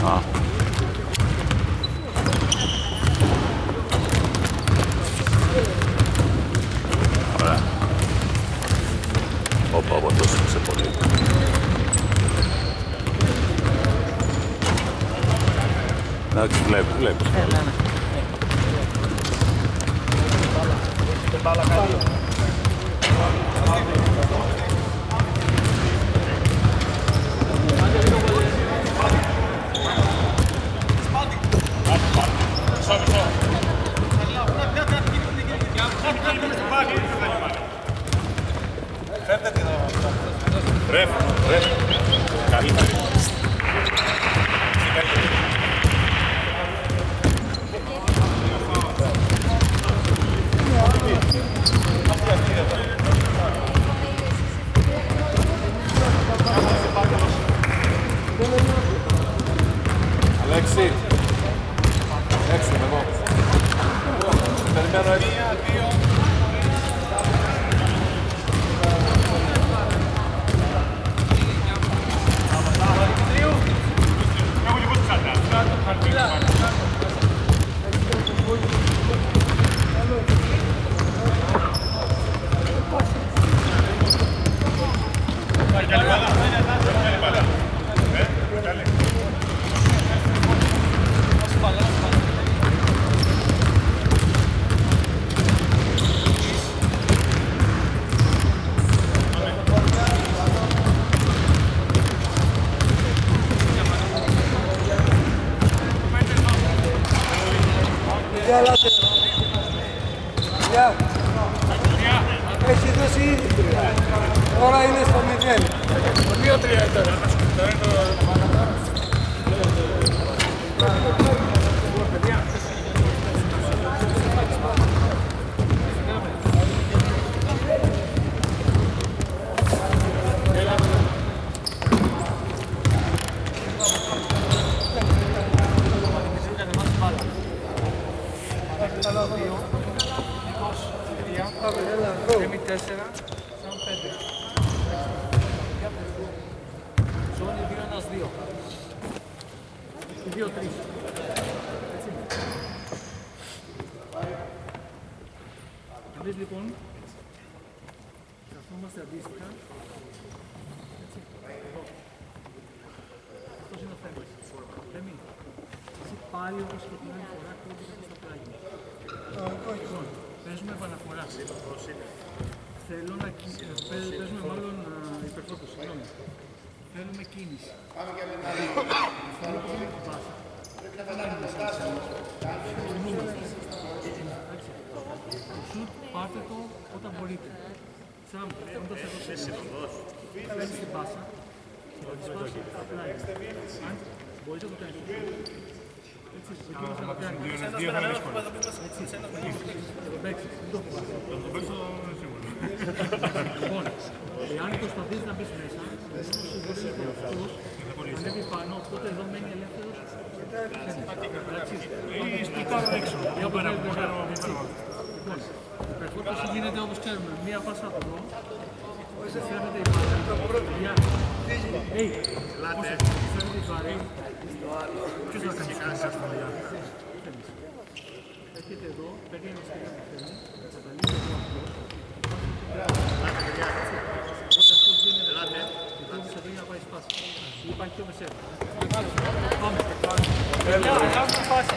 Α. Ωραία. Όπα, το σε πολύ. Εντάξει, βλέπεις. Μπάλα καλή. Ρεφ, καλή. Αλέξη, έξω είμαι εγώ. Περιμένω έτσι. Έχει δώσει ήδη 3. Τώρα είναι στο 0. Το 2-3 ήταν. Έμει 4, σαν 5. Ζώνη 2-1-2. 2-3. Εμείς λοιπόν καθόμαστε αντίστοιχα. Αυτός είναι ο Θέμης. Θέμη, εσύ πάλι όπως και την άλλη φορά κόβεις στο πλάγι. Λοιπόν, παίζουμε επαναφορά. Θέλω να παίζουμε μάλλον υπερφόρτωση, συγγνώμη. Θέλουμε κίνηση. Θέλω που είναι την πάσα. Δεν είναι σαν το σουτ πάρτε το όταν μπορείτε. Σαν όντας εδώ παίρνεις την πάσα, θα της πάσα απλά. Αν μπορείς να το κάνεις. Έτσι, εκεί μας να το κάνεις. Έτσι, θα το παίξεις. Θα το παίξω σίγουρα. Λοιπόν, εάν προσπαθείς να μπεις μέσα, αυτός ανέβει πάνω, τότε εδώ μένει ελεύθερος. Ή σπιτάρω έξω. Για πέρα, Λοιπόν, η υπερφόρτωση γίνεται όπως ξέρουμε. Μία πάσα από εδώ, φέρνετε η πάσα. Φέρνετε η βαρύ. ποιος θα κάνει κάτι παιδιά. Έρχεται εδώ, παίρνει ένα σκέλα που θέλει, καταλήγει εδώ αυτός. Οπότε αυτός γίνεται εδώ, και κόβεις εδώ για να πάει σπάση. Ή υπάρχει πιο μεσαίο. Πάμε. Παιδιά, αλλάζουμε πάση.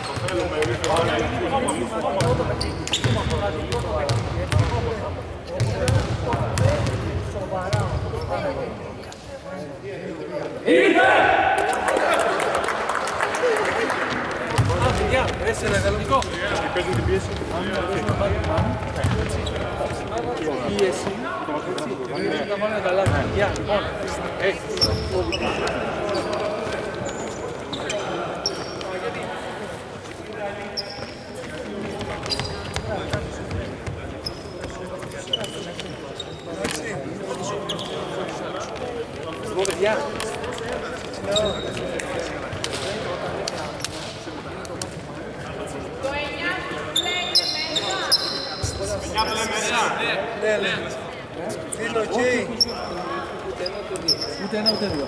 Παιδιά, έτσι είναι γαλλικό. Παίζουν την πίεση. Πίεση. Έτσι, να βάλουμε καλά. Γεια, λοιπόν. Παιδιά. Ναι. Είναι οκ. Ούτε ένα ούτε δύο.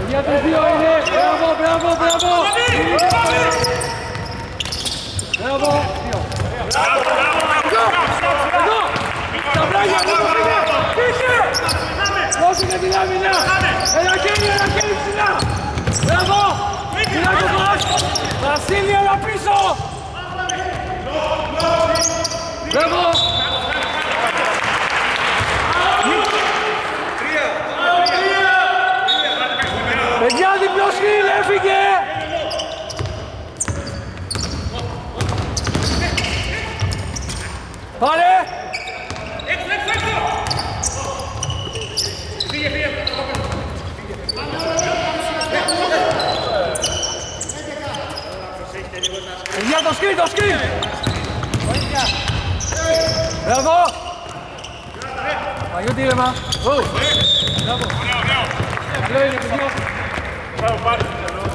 Για τους δύο είναι. Μπράβο, μπράβο, μπράβο. Μπράβο. Εδώ. Τα μπράγια μου το φύγε. Πίσε. Δώσε και την άμυνα. Ένα χέρι ψηλά. Μπράβο. Μιλά το μας. Βασίλη, έλα πίσω. Μπράβο. Παιδιά, διπλός χείλ, έφυγε! Πάρε! Παιδιά, το σκριν, το σκριν! Μπράβο! Αγιώτη ήρεμα! Μπράβο! Καλό είναι, παιδιά!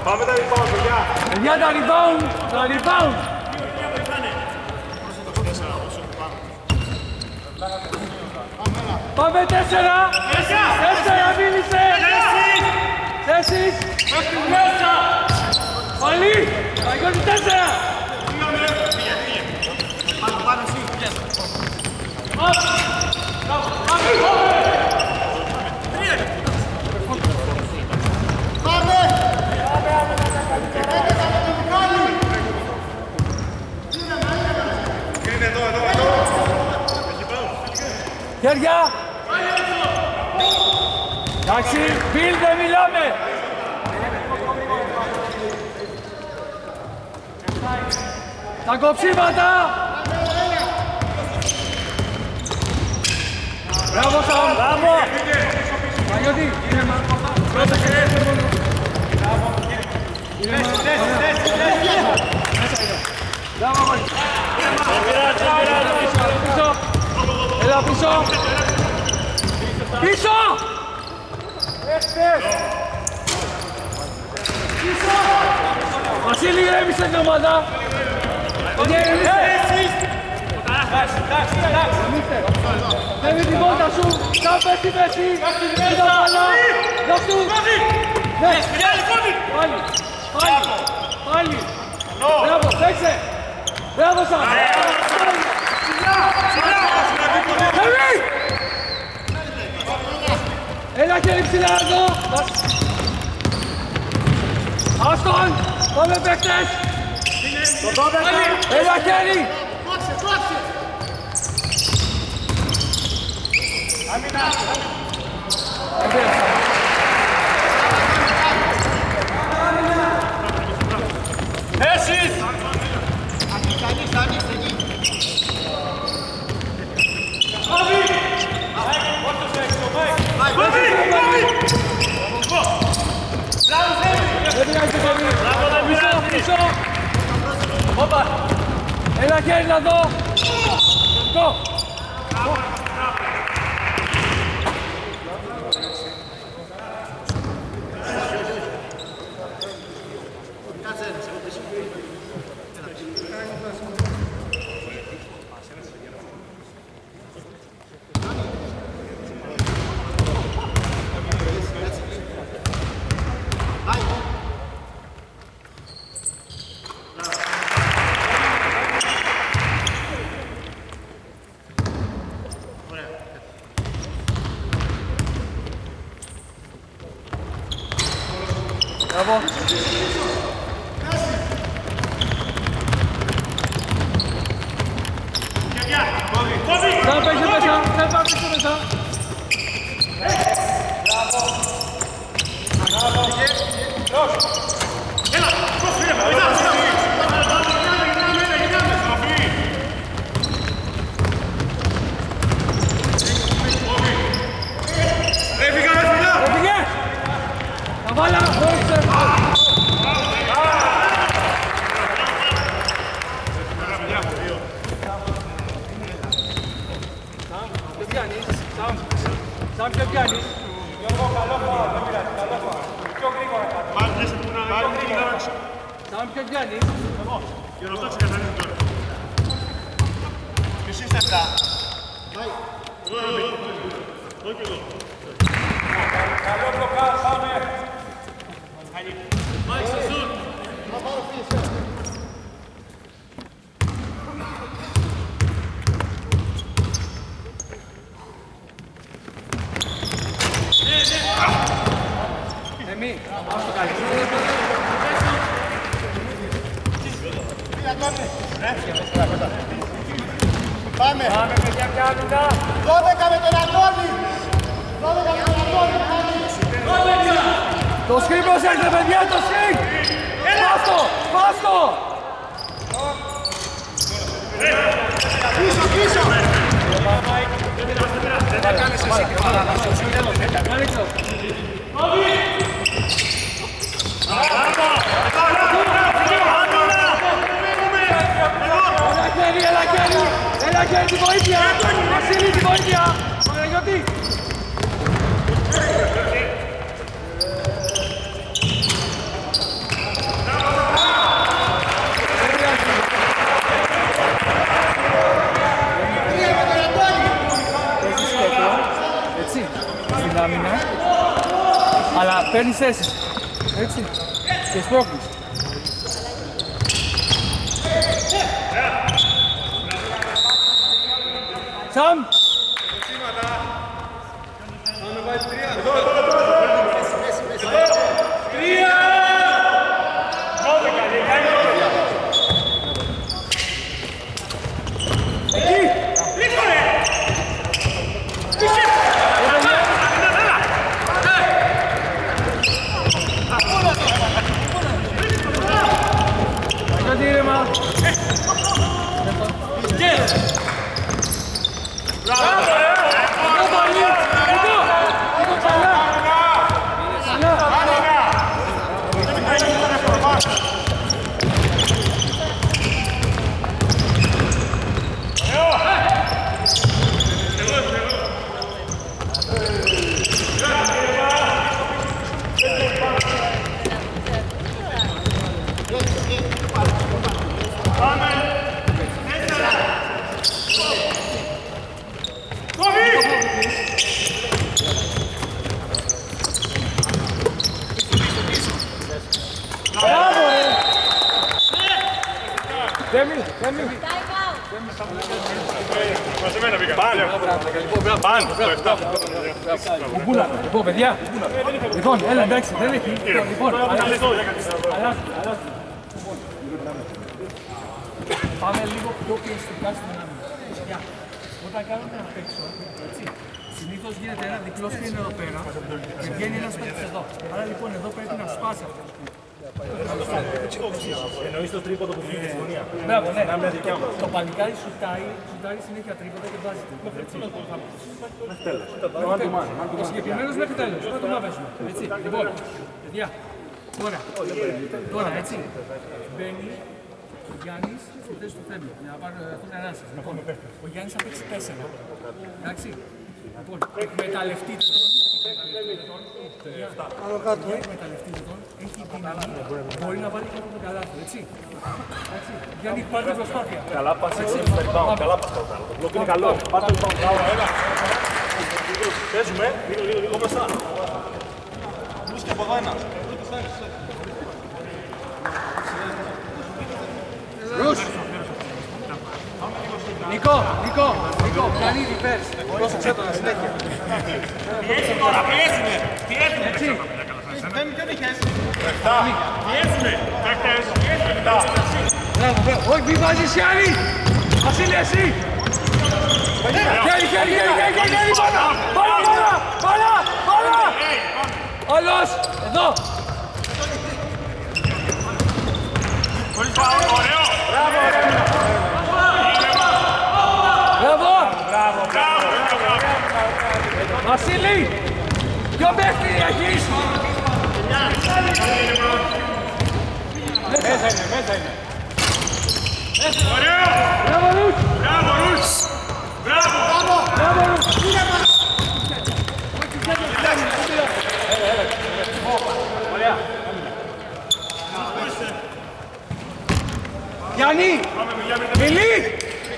Πάμε τα rebound, παιδιά. Παιδιά, τα rebound! Πάμε 4! 4 μίλησε! 4! Πάλι! Αγιώτη 4! Χέρια! Εντάξει, Μπιλ, δεν μιλάμε! Τα κοψίματα! Μπράβο, Σαμ! Μπράβο! Πανιώτη, ήρεμα! Πρόσεχε! Μπράβο! Ήρεμα! Μπράβο, μόλι! Πίσω! Έλα πίσω! Πίσω! Πίσω! Βασίλη, ηρέμησε την ομάδα! Δεύει την πόρτα σου! Σαν πες στη μέση! Κοίτα παλά! Δώσ' του! Ναι! Πάλι! Μπράβο, παίξε! Μπράβο σας! Ένα χέρι ψηλά εδώ! Άστον! Πάμε παίκτες! Ένα χέρι! Θέσεις! Ένα χέρι να δω! Go! Bravo. Sam będzie μέσα, Sam będzie μέσα. Έφυγε! Καβάλα, χωρίσε! Sam ποιο πιάνεις? Γιώργο, καλό φάουλ, δεν πειράζει, καλό φάουλ. Πιο γρήγορα κάτω. Sam ποιο πιάνεις? Εγώ. Γιώργο, ξεκαθαρίζει τώρα. Εσύ είστε αυτά. Καλό μπλοκάρ, πάμε. Εμεί, πάμε στο καλή. Πάμε! Πάμε, παιδιά, πιάνοντα. 12 με τον Αντώνη! 12 με τον Αντώνη! Το σκριν προσέχετε, παιδιά, το σκριν! Πάστο, πάστο! Πίσω, πίσω! Δεν κάνεις εσύ την παράδοση, σου λέω, Καλίτσο. Έλα χέρι τη βοήθεια! Βασίλη τη βοήθεια! Παναγιώτη! Παίζεις σκέτο, έτσι, στην άμυνα, αλλά παίρνεις θέσεις, έτσι, και σπρώχνεις. Σαμ! Λοιπόν, παιδιά, λοιπόν, έλα, εντάξει, δεν έχει. Λοιπόν, αλλάζουμε. Πάμε λίγο πιο πιεστικά στην άμυνα. Όταν κάνουμε ένα παίξο, έτσι, συνήθως γίνεται ένα διπλό σκριν εδώ πέρα και βγαίνει ένας παίκτης εδώ. Άρα λοιπόν εδώ πρέπει να σπάσει αυτό. Εννοείς το τρίποδο που φύγει στη γωνία. Μπράβο, ναι. Το παλικάρι σουτάρει συνέχεια τρίποδα και βάζει τρίποδα. Ο συγκεκριμένος μέχρι τέλος. Θα τον άβεσουμε. Έτσι. Λοιπόν, παιδιά, τώρα έτσι, μπαίνει ο Γιάννης στη θέση του Θέμη για να πάρουν ανάσες. Λοιπόν, ο Γιάννης θα παίξει 4. Εντάξει. Λοιπόν, εκμεταλλευτείτε τον. Άλλο κάτω, Εκμεταλλευτείτε τον. Έχει δύναμη. Μπορεί να βάλει και από το καλάθι, έτσι. Γιάννη, πάρε την προσπάθεια. Καλά πας έτσι, καλά πας το κάνω. Το μπλοκ είναι καλό. Πάτε λοιπόν, μπράβο, έλα. Παίζουμε, λίγο μπροστά. Βρίσκει από εδώ ένα. Ρους! Νικό, κάνει reverse. Πρόσεξε το συνέχεια. Πιέζει τώρα, πιέζουμε. Έτσι. Πιέζουμε. Παίκτες, Μπράβο, όχι, μη βάζεις Γιάννη! Βασίλη, εσύ! Χέρι, πάνω! Όλος, εδώ! ωραίο. Μπράβο! Βασίλη! Ποιο παίχτη έχεις! Μέσα είναι. Ωραίο. Μπράβο, Ρους! Μπράβο, Ρους. Μπράβο. Γιάννη! Μιλή!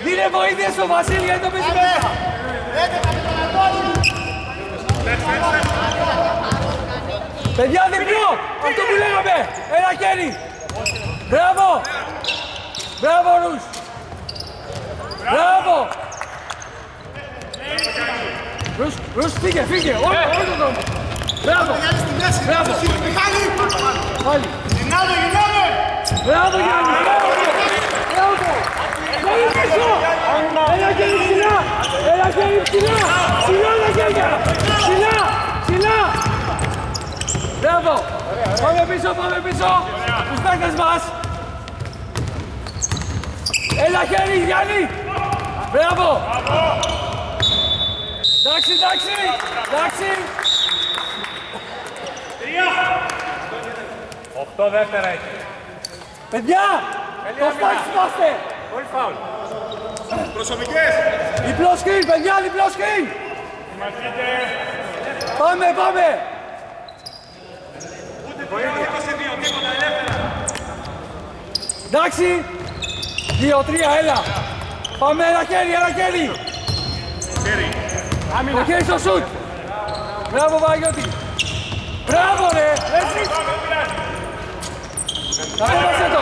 Δίνε βοήθεια στο Βασίλη γιατί το παίζει μέσα! Παιδιά διπλό! Αυτό που λέγαμε! Ένα χέρι! Μπράβο! Μπράβο Ρους! Μπράβο! Ρους φύγε, φύγε! Όλο τον δρόμο! Μπράβο! Μπράβο! Πάλι! Γυρνάμε, γυρνάμε! Μπράβο Γιάννη! Μπράβο! Μπράβο! Πάλι πίσω! Ένα χέρι ψηλά! Ένα χέρι ψηλά! Ψηλά τα χέρια! Ψηλά! Ψηλά! Μπράβο! Πάμε πίσω, πάμε πίσω! Τους παίκτες μας! Ένα χέρι, Γιάννη! Μπράβο! Εντάξει, εντάξει! Εντάξει! 8 δεύτερα έχει. Παιδιά! Το στάξι είμαστε! Χωρίς φάουλ. Προσωπικές! Διπλό σκριν, παιδιά, διπλό σκριν! Συμμετείτε. Πάμε, πάμε! Βοήθεια 22, τίποτα ελεύθερα. Εντάξει! 2-3, έλα! Πάμε, ένα χέρι, ένα χέρι! Το χέρι στο σουτ! Μπράβο, Βαγιώτη! Μπράβο, ρε! Έτσι! Κατέβασε το!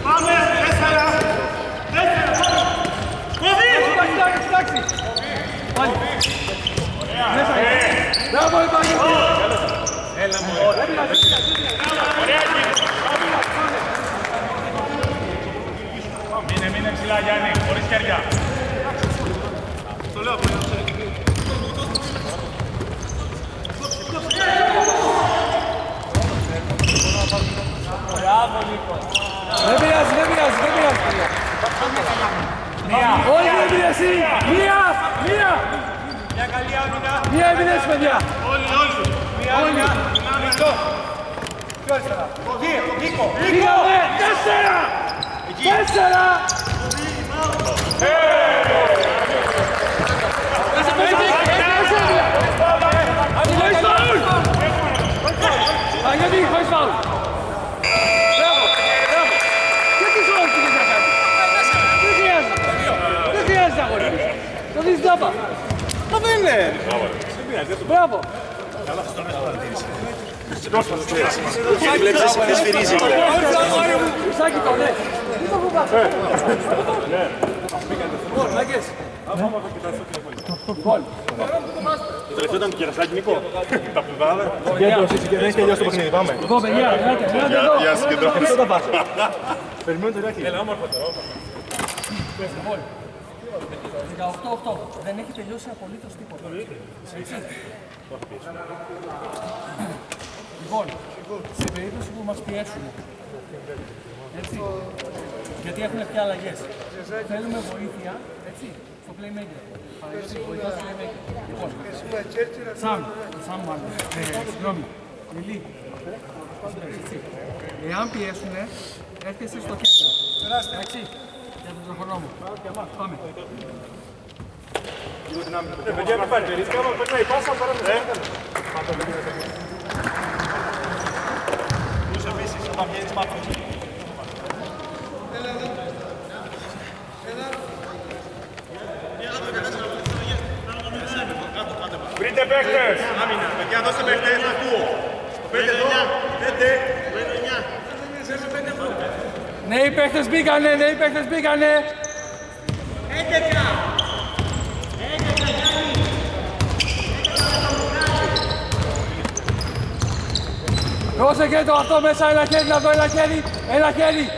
Πάμε! 4! Εντάξει! Πάλι! Μέσα! Μπράβο, Βαγιώτη! Μείνε ψηλά Γιάννη, χωρίς χέρια. Δεν πειράζει, δεν πειράζει, δεν πειράζει, παιδιά. Όχι, δεν πειράζει. Μία! Μια καλή άμυνα. Μία επιδέση, παιδιά. Όλοι! Νίκο. Πήγαμε! 4! 4! Χωρίς φάουλ! Αγιώτη, χωρίς φάουλ! Μπράβο! Μπράβο! Και τι σου όχι να κάνεις! Δεν χρειάζεται αγόρι! Το δεις τζάμπα! Μα δεν είναι! Μπράβο! Δεν σφυρίζει. Ισάκη το ναι! Τι το φοβάσαι! Γκολ, Μάγκες! Γκολ! Το τελευταίο ήταν του Κερασάκη, Νίκο. Τα πουδάδα. Δεν έχει τελειώσει το παιχνίδι, πάμε. Εδώ, παιδιά, ελάτε εδώ! Για συγκεντρώνεις. Αυτό τα βάζω. Περιμένω το Ηράκλειο. Έλα, όμορφο τώρα. 18-8. Δεν έχει τελειώσει απολύτως τίποτα. Έτσι. Λοιπόν, σε περίπτωση που μας πιέσουν, έτσι, γιατί έχουν πια αλλαγές, θέλουμε βοήθεια, έτσι, στο playmaker. Παραγωγή, βοήθεια στο playmaker. Λοιπόν, Σαμ μάλλον, συγγνώμη, Λιλί. Εάν πιέσουνε, έρχεσαι στο κέντρο. Εντάξει, για τον τροχονόμο. Πάμε. Παιδιά, μην πάρετε ρίσκα, άμα περνάει πάσα, παρά με Τους επίσης, όταν βγαίνεις μάθω. Βρείτε παίχτες. Άμυνα, παιδιά, δώστε παίχτες, να ακούω. 5 εδώ, 5. Νέοι παίχτες μπήκανε, νέοι παίχτες μπήκανε! 11! Δώσε και το αυτό μέσα, ένα χέρι, να δω ένα χέρι, ένα χέρι!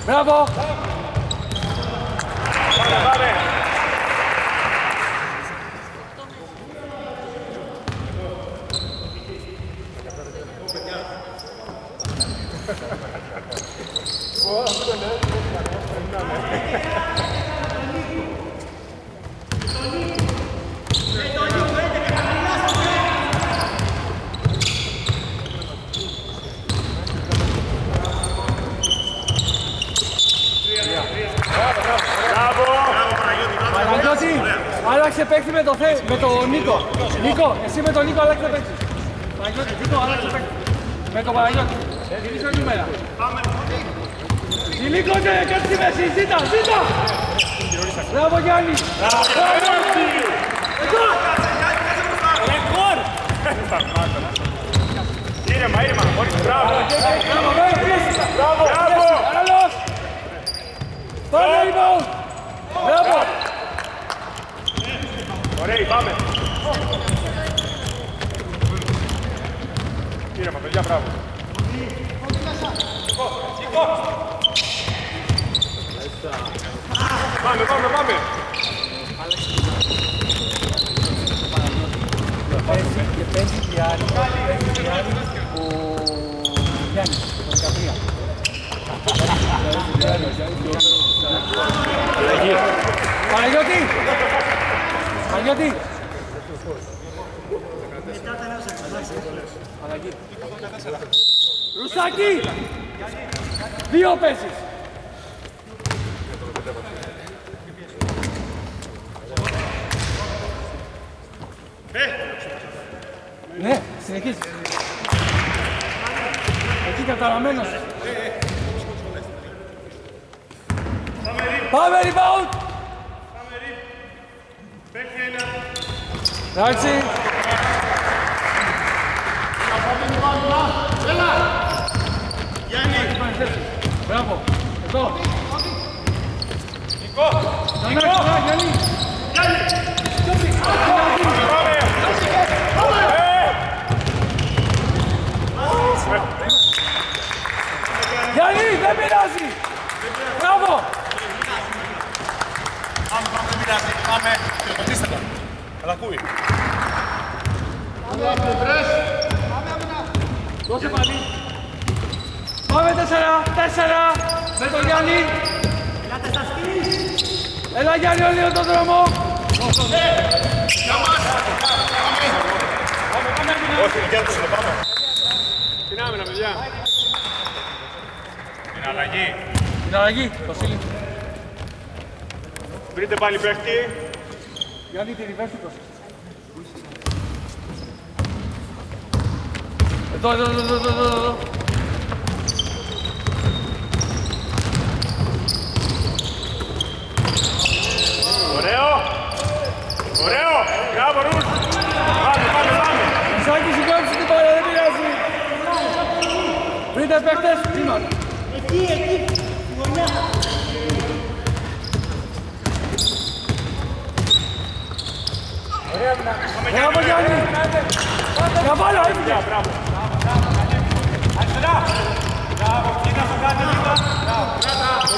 Μπράβο! Πάμε. Παναγιώτη, άλλαξε παίκτη με τον Νίκο. Νίκο, εσύ με τον Νίκο άλλαξε παίκτη. Παναγιώτη, Νίκο, άλλαξε παίκτη. Με τον Παναγιώτη. Δίνεις τα νούμερα. Ηλίκο και κάτσε στη μέση, ζήτα, ζήτα! Μπράβο Γιάννη! Εδώ! Ρεκόρ! Ήρεμα, ήρεμα, μόλις μπράβο! Μπράβο, πίεση! Μπράβο! Άλλος! Πάμε rebound! Μπράβο! Ωραίοι, πάμε! Ήρεμα, παιδιά, μπράβο! Πάμε, πάμε, πάμε! Και παίζει Γιάννη, ο Γιάννης, το 13. Παναγιώτη! Παναγιώτη! Ρουσάκη! Δύο παίζεις! Ναι, συνεχίζεις. Εκεί καταραμένος. Πάμε rebound! Εντάξει. Μπράβο. Εδώ. Νικό. Γιάννη. Γιάννη, δεν πειράζει! Μπράβο! Δεν πειράζει, πάμε. Χειροκροτήστε τον. Αλλά ακούει. Δώσε πάλι. Πάμε 4-4 με τον Γιάννη. Έλα Γιάννη, όλοι τον δρόμο. Όχι, για τους είναι, πάμε. Την άμυνα, παιδιά! Την αλλαγή! Την αλλαγή, Βασίλη. Βρείτε πάλι παίχτη! Γιάννη, τη reverse του. Εδώ. Ωραίο! Ωραίο! Μπράβο, Ρους! Πάμε! Σάκη, σηκώψε την μπάλα, δεν πειράζει. Βρείτε παίχτες, σήμερα. Εκεί, στη γωνιά. Μπράβο Γιάννη. Για μπάλα, έφυγε.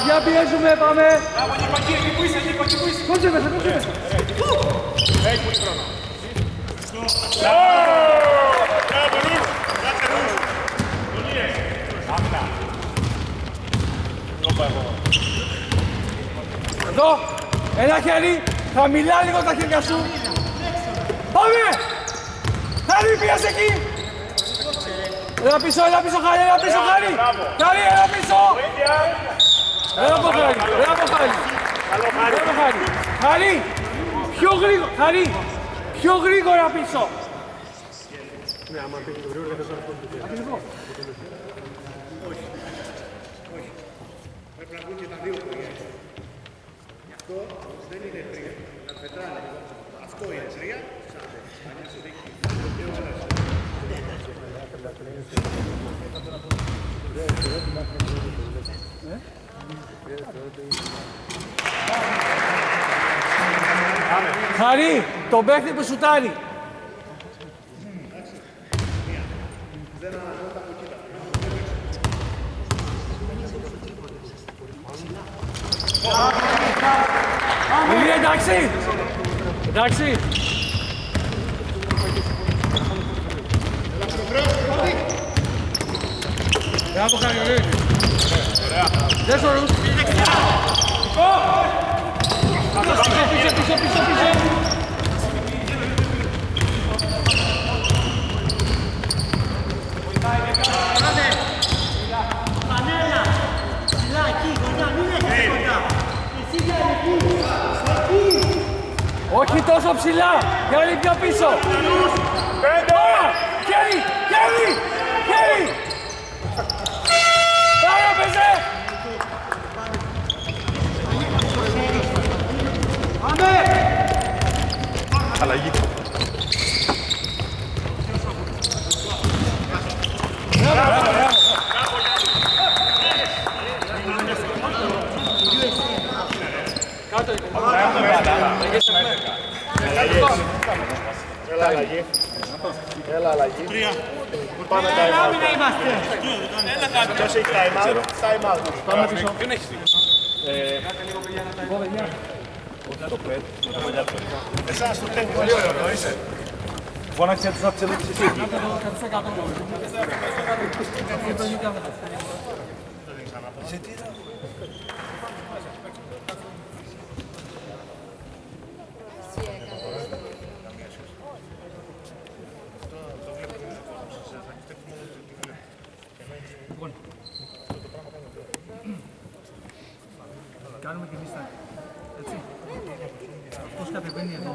Για πιέζουμε, πάμε. Κόντσε μέσα. Έχει πολύ χρόνο. Μπράβο, Ρους! Κάτσε, Ρους! Γωνίες! Άμυνα! Εδώ, ένα χέρι, χαμηλά λίγο τα χέρια σου. Πάμε! Χάρη, πιέσε εκεί! Έλα πίσω, Χάρη, Χάρη! Χάρη, έλα πίσω! Έλα από Χάρη! Καλό, Χάρη! Χάρη, πιο γρήγορα πίσω! Ναι, άμα πήγε το γρήγορο, δεν θα σας Ακριβώς. πρέπει να βγουν και τα δύο τρία. Γι' αυτό δεν είναι τρία. Να πετάνε. Αυτό είναι τρία. Χαρή, τον παίχτη που σουτάρει. Μιλή, εντάξει. Εντάξει. Μπράβο, Χαρή, ωραία. Δεν σωρούς. Πίσω. Πανέλα, ψηλά εκεί, γωνιά, μην έχεις κοντά. Εσύ Γιάννη, εκεί. Όχι τόσο ψηλά. Γιάννη, πιο πίσω. Πέντε! Χέρι. Αλλαγή. Έλα αλλαγή. Πάμε time out. Ποιος έχει time out? Time out. Πάμε πίσω. Ποιον έχεις δει? Το πέτ. Εσάς το τέχνη. Πολύ ωραίο, είσαι. Φώναξε τους να τους ελέγξεις εσύ εκεί. Κάνουμε και εμείς τα, έτσι. Αυτός κατεβαίνει εδώ,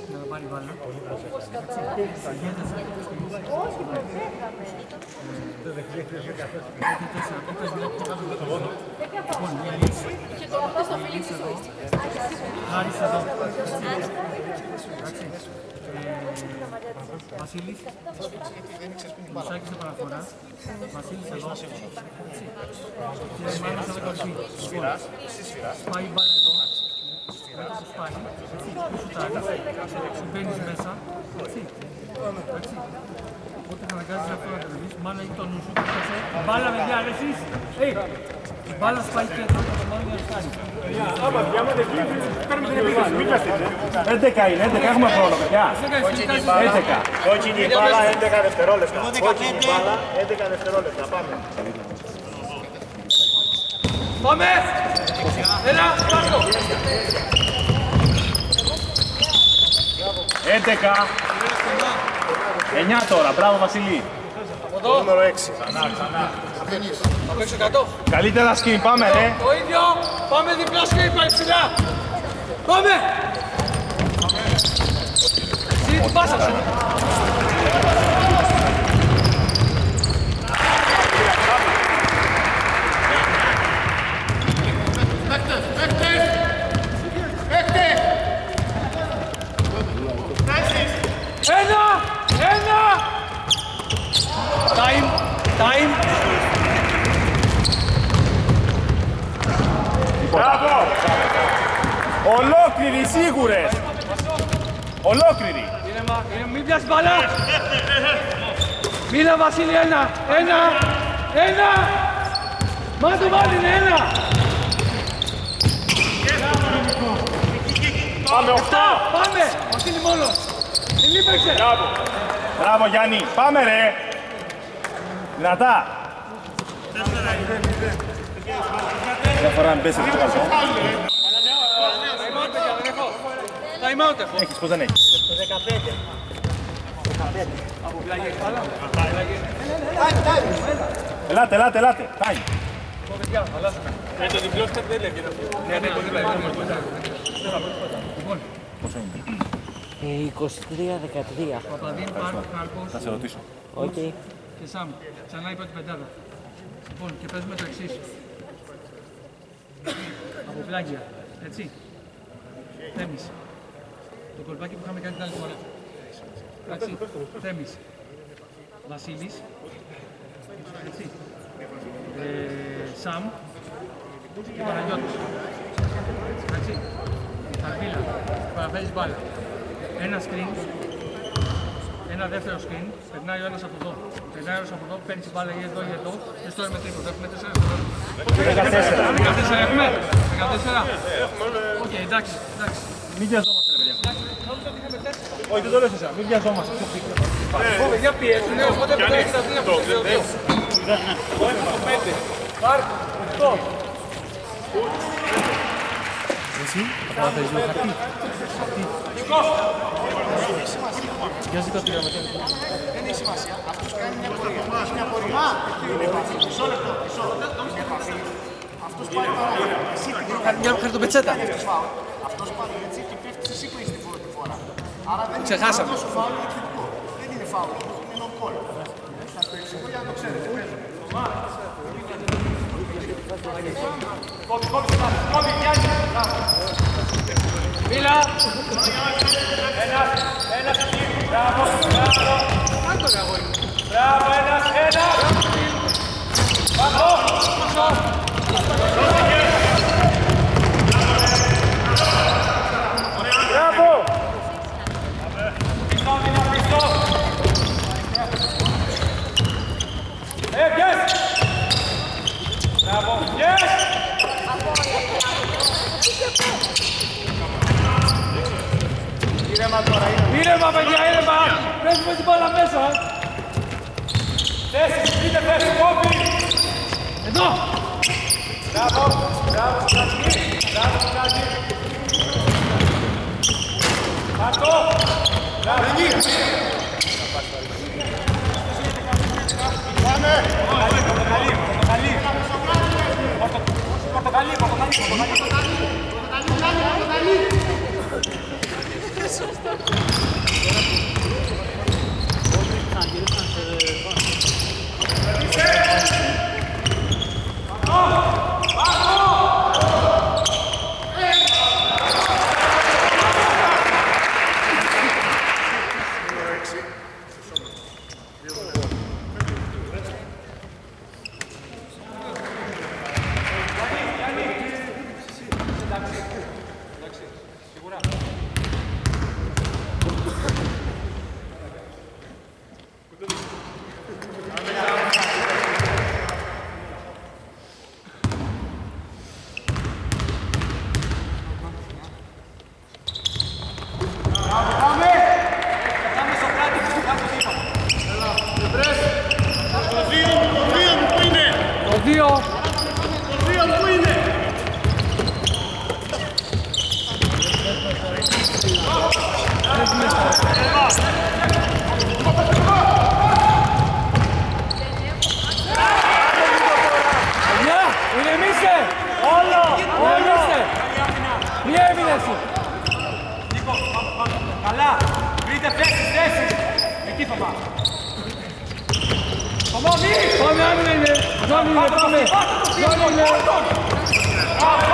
για να πάρει μπάλα. Χάρης εδώ. Βασίλης, Μουσάκης σε παραφορά, Βασίλης εδώ και Μάνος εδώ κορυφή. Πάει η μπάλα εδώ, μετά το σπάει, σουτάρει, μπαίνεις μέσα, έτσι. Οπότε θα αναγκάζεις αυτό να τελειώσεις, Μάνο έχει το νου σου, μπάλα με διάρεσης, η μπάλα σπάει και εδώ το Μάνο για να φτάνει. Άμα διάμαται εκεί, παίρνουμε την επίθεση, μην πιαστείτε. 11 είναι, 11 έχουμε χρόνο, παιδιά. 11. Κόκκινη μπάλα, 11 δευτερόλεπτα. Κόκκινη μπάλα, 11 δευτερόλεπτα. Πάμε. Πάμε! Έλα, πάσο! 11. 9 τώρα, μπράβο Βασιλή. Νούμερο 6. Απ' έξω 100. Καλύτερα σκιν, πάμε ρε. Το ίδιο, πάμε διπλά σκρίπ, πάει ψηλά. Πάμε! Εσύ την πάσα σου. Ένα! Time! Μπράβο! Ολόκληροι, σίγουρες! Ολόκληροι! Μην πιάσεις μπαλά! Μίλα Βασίλη, ένα! Μα το βάλει, είναι ένα! Πάμε 8! Πάμε! Βασίλη μόνος! Λείπεξε! Μπράβο Γιάννη! Πάμε ρε! Δυνατά! Δεν φορά να πέσει αυτό το καλό. Time out έχω. Έχεις, πώς δεν έχεις. Από πλάγια μπάλα. Ελάτε. Time. Το διπλό φτιάχνει δεν έλεγε. Ναι, πολύ πλάγια. 23-13. Παπαδίν, Πάρκο, Χάρκος. Θα σε ρωτήσω. Οκ. Και Σάμ, ξανά είπα την πεντάδα. Λοιπόν, και παίζουμε το εξής. Από πλάγια, έτσι. Θέμης. Το κολπάκι που είχαμε κάνει την άλλη φορά. Εντάξει, Θέμης. Βασίλης. Έτσι. Σάμ. Και Παναγιώτης. Εντάξει. Χαρπίλα. Παραφέρεις μπάλα. Ένα screen. Ένα δεύτερο screen, περνάει ο ένας από εδώ. Παίρνεις την μπάλα ή εδώ ή εδώ και στο με τρίποντο. Έχουμε 4 δευτερόλεπτα. 14 έχουμε. 14. Οκ, εντάξει. Μην βιαζόμαστε ρε παιδιά. Όχι, δεν το λες εσένα. Μην βιαζόμαστε. Για πιέζουν, οπότε πρέπει να έχει τα δύο. Πάρκο, αυτό. Εσύ, θα θέλεις λίγο χαρτί. Για ζητώ τη γραμματεία. Δεν έχει σημασία. Αυτός κάνει μια πορεία. Μια πορεία. Μισό λεπτό. Αυτός πάει παράδειγμα. Εσύ την Κάνει μια χαρτοπετσέτα. Αυτός πάει έτσι και πέφτεις εσύ που είσαι την πρώτη φορά. Άρα δεν Ξεχάσαμε. είναι φάουλ, είναι θετικό. Δεν είναι φάουλ, είναι on-call. Θα το εξηγώ για να το ξέρετε. Κόβει, Γιάννη. Μίλα. Ένας εκεί. Μπράβο. Κάτω ρε αγόρι. Μπράβο, ένας. Πάμε. Μπράβο! Πίσω. Yes! Μπράβο, yes! Ήρεμα, παιδιά, ήρεμα! Παίζουμε την μπάλα μέσα! Θέσεις, πείτε θέσεις, κόμπι! Εδώ! Μπράβο, Σκάτζη! Μπράβο, Σκάτζη! Κάτω! Μπράβο! Πάμε! Πορτοκαλί! Καλά! Βρείτε θέσεις! Εκεί θα πάμε! Πάμε, άμυνα είναι! Πάμε!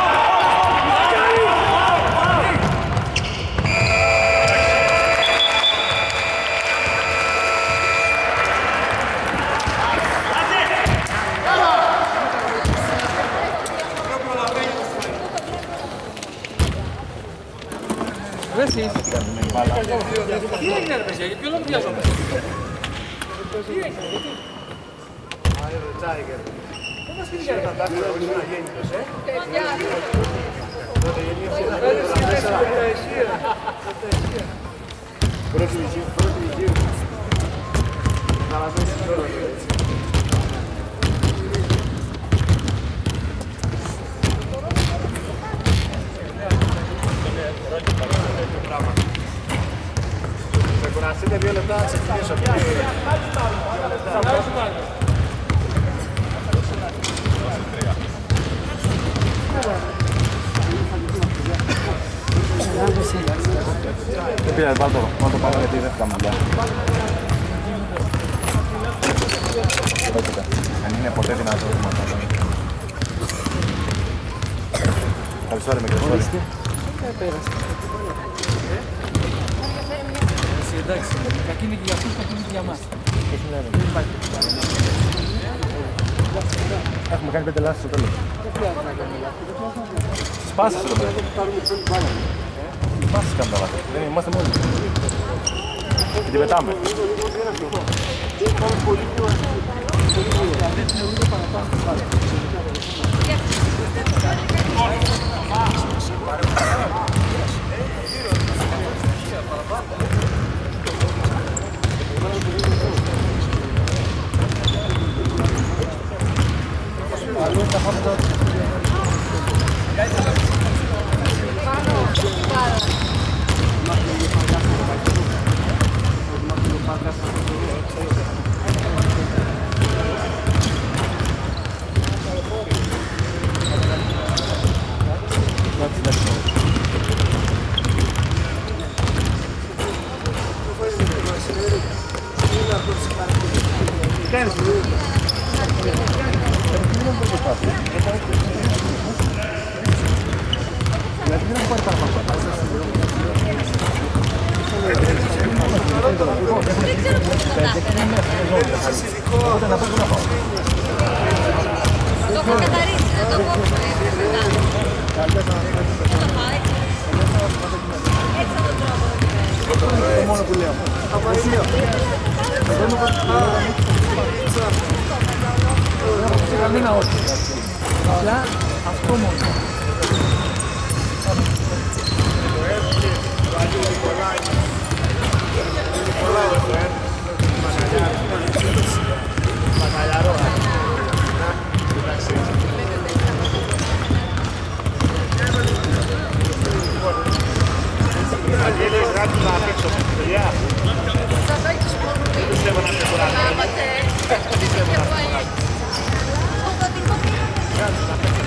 Εσείς. Τι έγινε ρε παιδιά, για ποιο λόγο βιάζομαι. Τι έγινε, γιατί. Δεν μας πήγε τα τάκτρα, όλοι είναι αγέννητος, Πρώτη βυζίου. Καταλαβαίνεις κιόλα έτσι. Θα κουραστείτε 2 λεπτά να ξεκινήσω. Δεν πειράζει, βάλ' το πάνω γιατί δεν θα κάνουμε δουλειά. Αν είναι ποτέ δυνατό το μάθημα. Ευχαριστώ ρε μικρό. Εντάξει, κακή είναι και για αυτούς, κακή είναι και για μας. Έχουμε κάνει 5 λάθη στο τέλος. Σπάσεις το τέλος. Σπάσεις κάνουν τα λάθη. Δεν είμαστε μόνοι. Και την πετάμε. Δεν ξέρω πώς το κατάφερα. Το έχω καθαρίσει, δεν το κόψω μετά. Δεν το πάω έτσι. Έτσι θα το τρώω. Μόνο που λέω. Κανένα όχι. Αλλά αυτό μόνο. Αγγέλης, γράψου να παίξω, παιδιά. Δεν πιστεύω να σε κουράσω. Δεν πιστεύω να σε κουράσω. Γράψου να παίξω.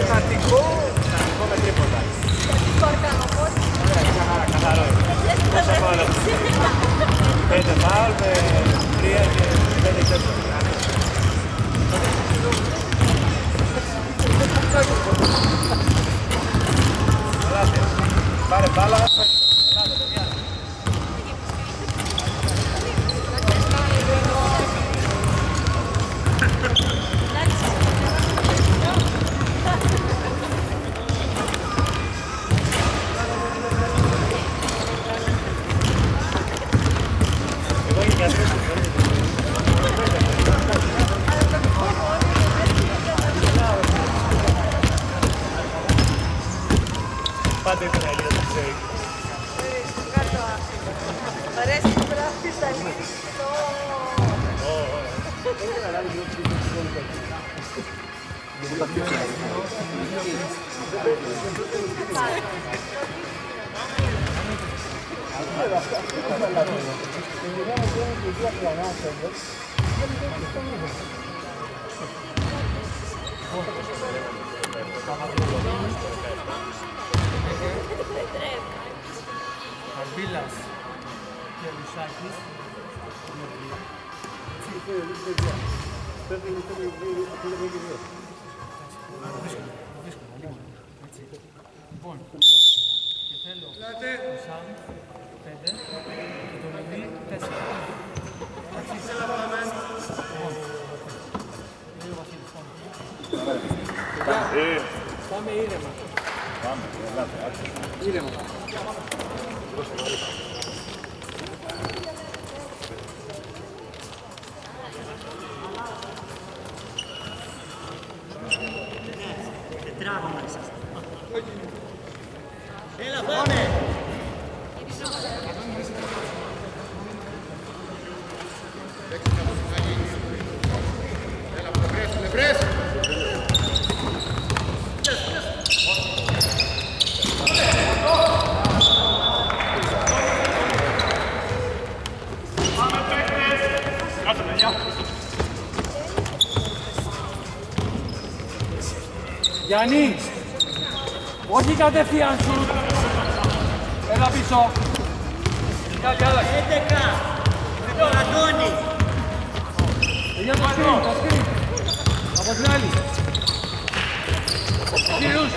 Στατικό με τρίποτα. Καθαρό. Πόσα φάουλ έχω. 5 φάουλ με 3 και 5 τέτοια. Πάρε μπάλα, ελάτε παιδιά. Εγώ είμαι γιατρός. Πάντα ήθελα λίγο να ξέρει. Μ' αρέσει που γράφει στα λύση. Καρμπίλας και Ρουσάκης. Λοιπόν, και θέλω το Σάμ 5 και το Λεβί 4. Πάμε ήρεμα. Ήρεμα. Τετράγωνα είσαστε. Έλα, πάμε! Γιάννη, όχι κατευθείαν σου. Έλα πίσω. Κάτι άλλαξε. 11! Με τον Αντώνη! Για το σκριν, το σκριν. Από την άλλη. Κυρίους.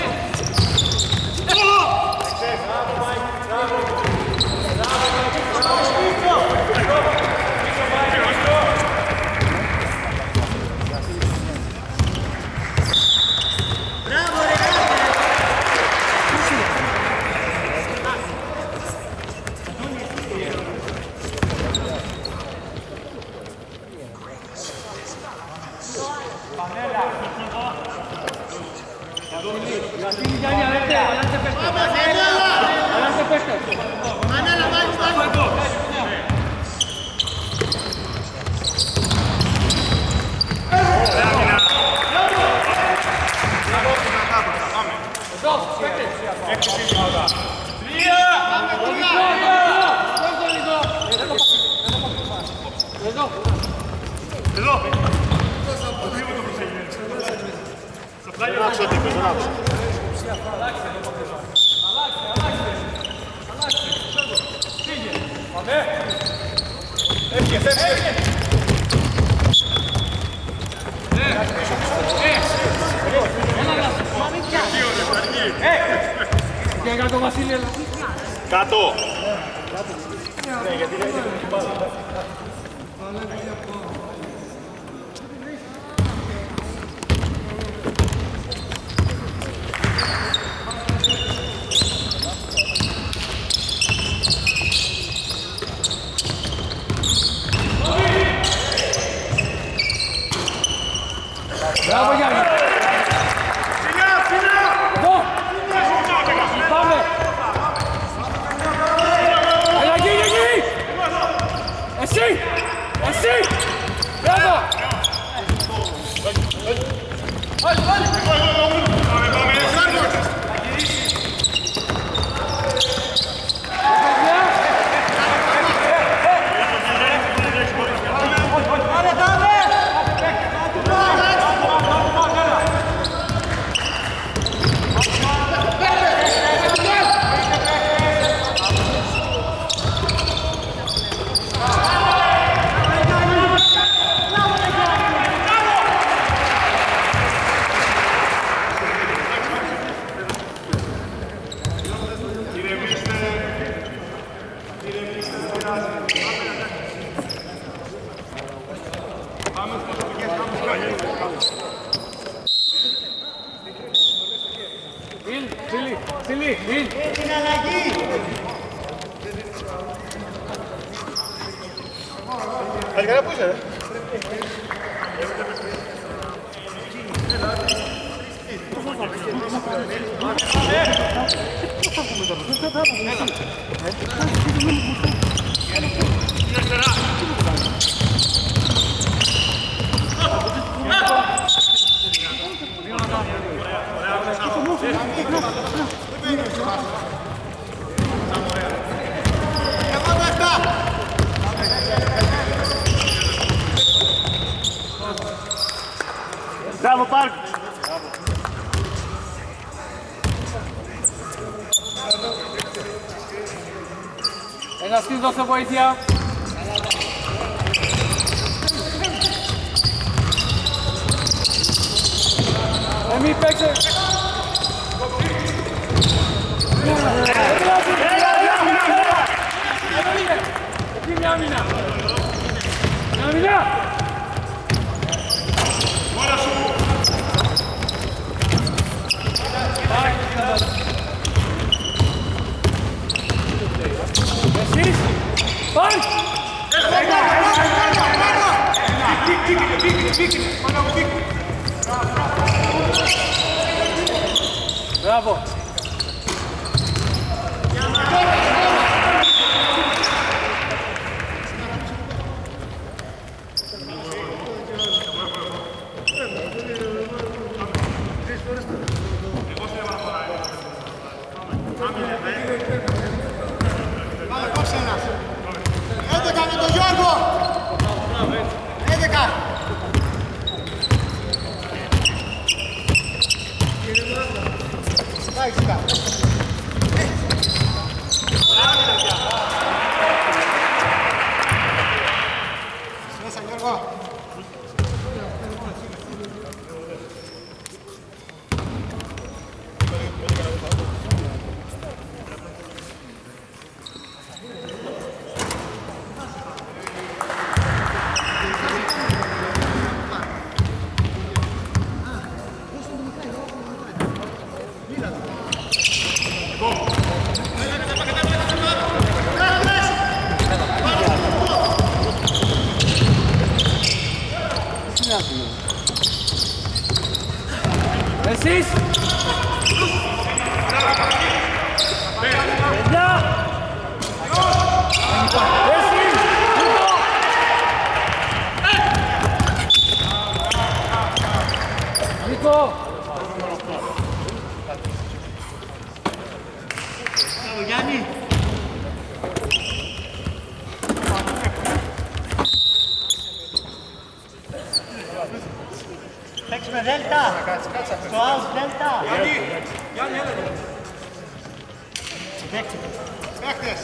Μπράβο ρε! Γιάννη, αλλάξε πέστε. Αλλάξε πέστε. Μανέλα, βάλει! Εδώ, πέστε. Εδώ. Εδώ. Το τρίμο το προσέγγιζε. Στο πλάγιο. Αλλάξε ό,τι πες, αλλάξε. Φύγε. Πάμε. Έφυγε. Ναι. Και κάτω Βασίλη, έλα. Κάτω. Μπράβο Γιάννη. Εδώ. Πάμε. Έλα εκεί. Εσύ. Μπράβο. Φίλοι, Την αλλαγή. Καλή πού είσαι, ρε. Μπράβο, Πάρκ! ένας της δώσε βοήθεια. Εμείς παίξε. Εκεί μια άμυνα. Μια άμυνα. Εσείς, πάει! Μπράβο! Πάμε, κόψε ένας. 11 με τον Γιώργο. 11. Πάει, σιγά. Μέσα, Γιώργο. Εσείς! Παιδιά! Εσείς! Νίκο! Μπράβο Γιάννη. Παίξουμε δέλτα. Στο out δέλτα. Γιάννη, έλα. Παίξτε. Παίχτες.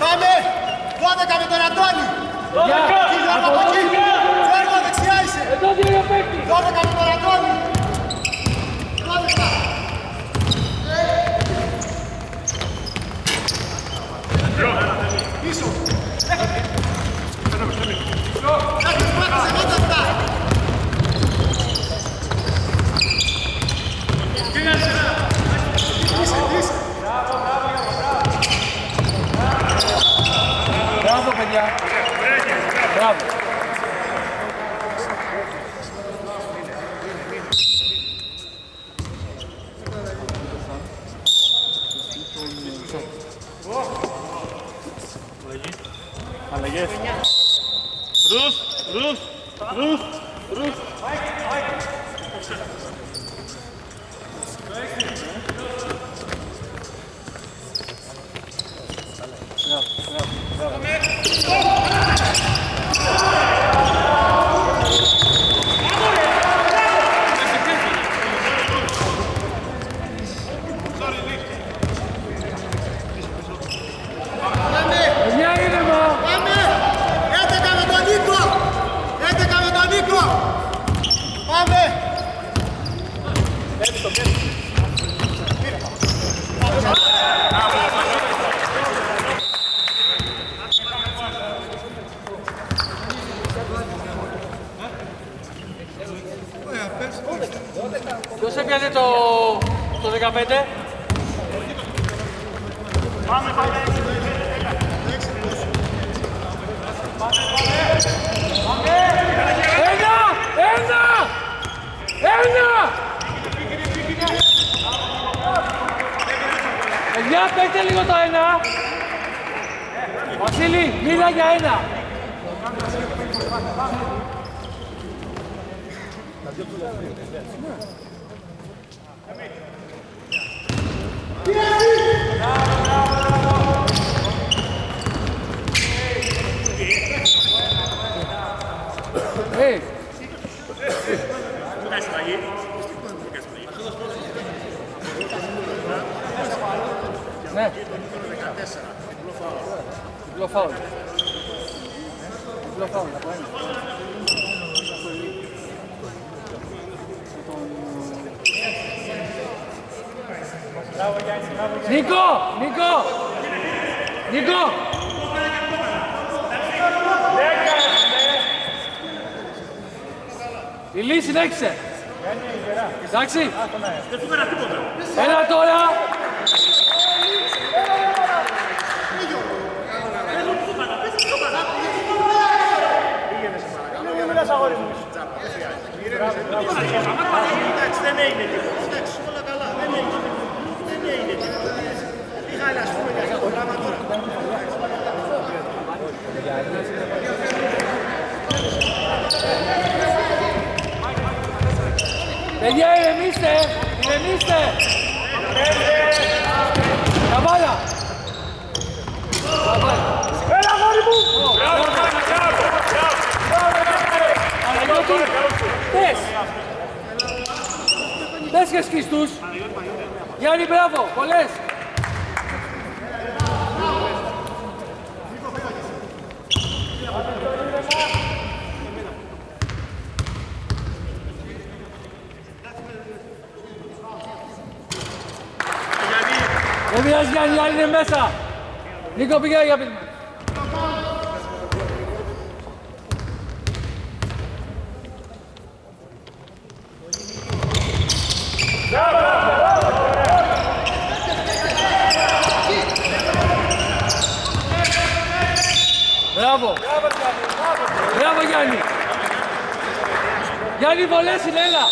Πάμε. 12 με τον Αντώνη. Παιδιά! Γιώργο από εκεί. Μπράβο, παιδιά. Μπράβο. Αλλαγές. Ρους. Παιδιά, ήρεμα. Πάμε! 11 με τον Νίκο! 11 με τον Νίκο! Πάμε! Ποιος έπιανε το 15? Ένα! Παιδιά, παίξτε λίγο το ένα. Βασίλη, μίλα για ένα. Ναι. Διπλό φάουλ. Διπλό φάουλ, από ένα. Νίκο! Η Λύση συνέχισε. Εντάξει. Ένα τώρα. Εντάξει, δεν έγινε τίποτα. Εντάξει, όλα καλά. Δεν έγινε τίποτα. Είχα ας πούμε για αυτό το πράγμα τώρα. Παιδιά, ηρεμήστε! Καβάλα! Έλα, γόρι μου! Πες και σκιστούς! Γιάννη, μπράβο! Πολλές! Δεν πειράζει, Γιάννη, οι άλλοι είναι μέσα! Νίκο, πήγαινε για πίτμα! Μπράβο! Μπράβο, Γιάννη! Γιάννη, βολές είναι, έλα!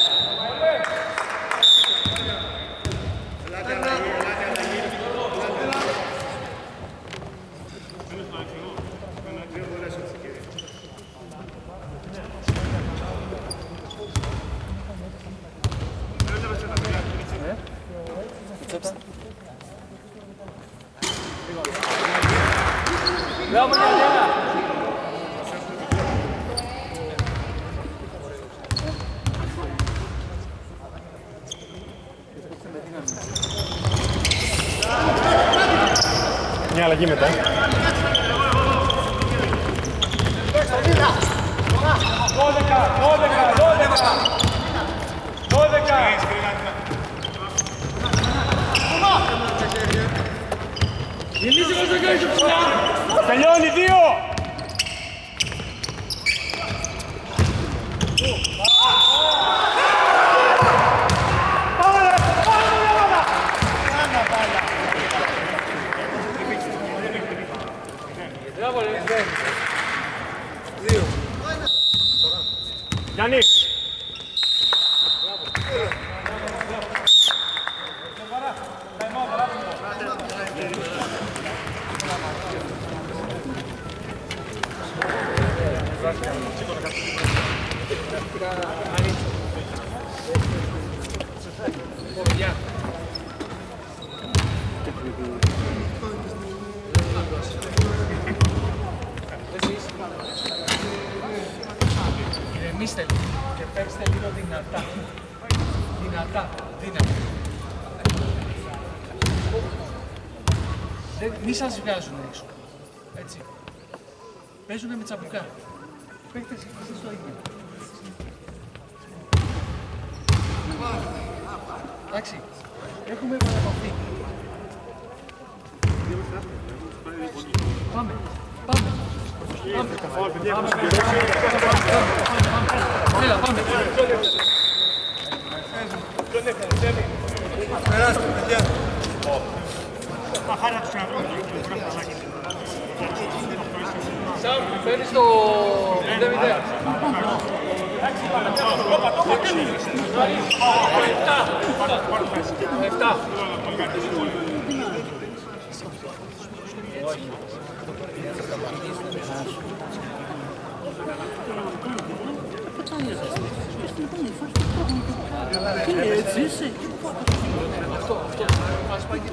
Μπράβο, Γιάννη, έλα! Μια αλλαγή μετά. Δώδεκα! πίσω ψηλά. Τελειώνει, 2! Μπράβο, ρε. Γιάννη. Ηρεμήστε λίγο και παίξτε λίγο δυνατά. Δυνατά, δύναμη. Μη σας βγάζουν έξω. Έτσι. Παίζουνε με τσαμπουκά. Παίχτες εσείς το ίδιο. Εντάξει. Έχουμε παραπαυτεί. Πάμε. Πάμε. Έλα, πάμε. Περάστε, παιδιά. Μαχάρα τους ξαναβρούμε. Σαμ, παίρνεις το 0-0. Εφτά. Έτσι είσαι. Αυτό. Ας πάει και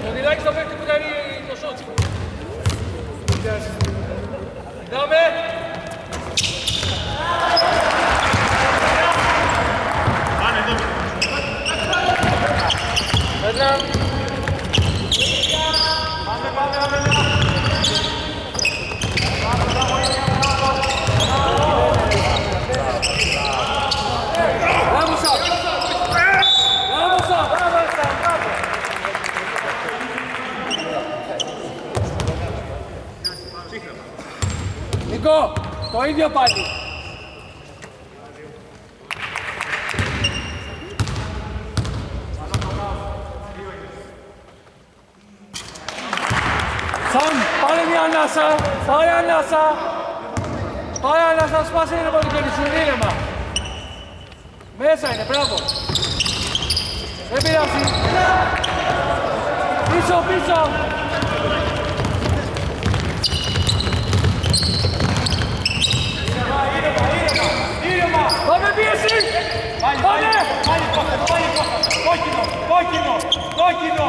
το Νιλάκη θα παίρνει που κάνει το σότσι. Δάμε. Πέτρα. Νίκο, το ίδιο πάλι. Σαμ, πάρε μια ανάσα, πάρε ανάσα, σπάσε είναι από την κελισουρή, ήρεμα. Μέσα είναι, μπράβο. Δεν πειράζει. Πίσω. Πάμε πίεση! Πάμε! Κόκκινο!